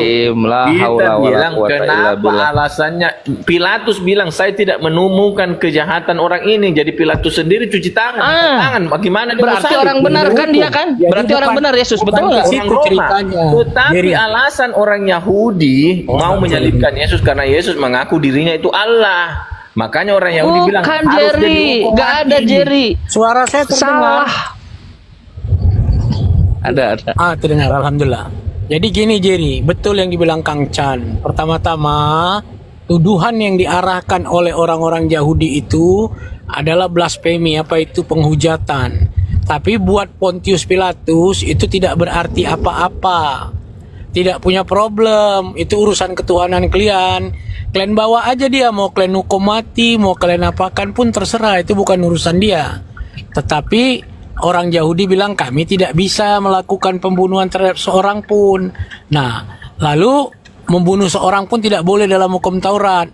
Speaker 4: Kita bilang kenapa alasannya. Pilatus bilang saya tidak menemukan kejahatan orang ini. Jadi Pilatus sendiri cuci tangan. Bagaimana dia
Speaker 1: Berarti
Speaker 4: salib?
Speaker 1: orang benar kan dia kan? Berarti orang benar Yesus, betul nggak?
Speaker 4: Orang Roma. Tetapi alasan orang Yahudi mau menyalibkan Yesus karena Yesus mengaku dirinya itu Allah. Makanya orang Yahudi bilang
Speaker 1: Bukan
Speaker 4: harus
Speaker 1: Jerry,
Speaker 4: dihukum
Speaker 1: nggak
Speaker 4: mati.
Speaker 1: ada Jerry.
Speaker 6: Suara saya terdengar.
Speaker 1: Salah. Ada.
Speaker 6: Terdengar, alhamdulillah. Jadi gini Jerry, betul yang dibilang Kang Chan. Pertama-tama, tuduhan yang diarahkan oleh orang-orang Yahudi itu adalah blasfemi, apa itu penghujatan. Tapi buat Pontius Pilatus itu tidak berarti apa-apa. Tidak punya problem, itu urusan ketuhanan kalian. Kalian bawa aja dia, mau kalian hukum mati, mau kalian apakan pun terserah, itu bukan urusan dia. Tetapi orang Yahudi bilang kami tidak bisa melakukan pembunuhan terhadap seorang pun. Nah, lalu membunuh seorang pun tidak boleh dalam hukum Taurat.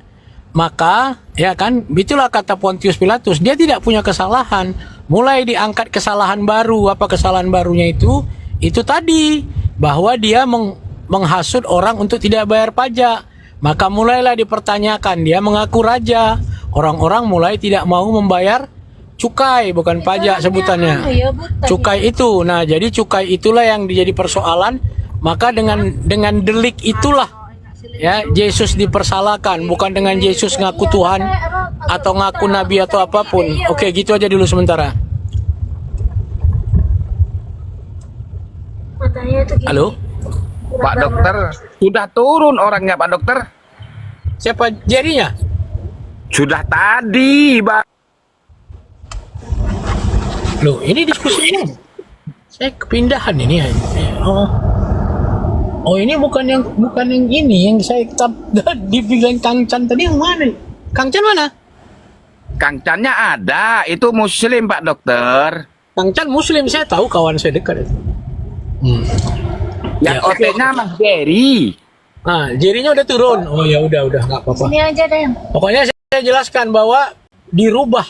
Speaker 6: Maka, ya kan, itulah kata Pontius Pilatus, dia tidak punya kesalahan. Mulai diangkat kesalahan baru. Apa kesalahan barunya itu? Itu tadi, bahwa dia menghasut orang untuk tidak bayar pajak. Maka mulailah dipertanyakan, dia mengaku raja. Orang-orang mulai tidak mau membayar cukai, bukan pajak sebutannya. Cukai itu. Nah, jadi cukai itulah yang menjadi persoalan. Maka dengan delik itulah ya Yesus dipersalahkan, bukan dengan Yesus ngaku Tuhan atau ngaku nabi atau apapun. Oke, gitu aja dulu sementara. Halo?
Speaker 3: Pak Dokter, sudah turun orangnya Pak Dokter.
Speaker 6: Siapa jarinya?
Speaker 3: Sudah tadi, Pak.
Speaker 6: Loh, ini diskusinya. Saya kepindahan ini. Oh, ini bukan yang ini yang saya dibilang Kang Chan tadi yang mana? Kang Chan mana?
Speaker 3: Kang Channya ada, itu Muslim Pak Dokter.
Speaker 6: Kang Chan Muslim, saya tahu, kawan saya dekat itu.
Speaker 3: Yang
Speaker 6: Ya, oke.
Speaker 3: OT-nya Mas Jerry.
Speaker 6: Nah, jarinya udah turun. Oh ya udah nggak apa-apa.
Speaker 7: Ini aja deh.
Speaker 6: Pokoknya saya jelaskan bahwa dirubah.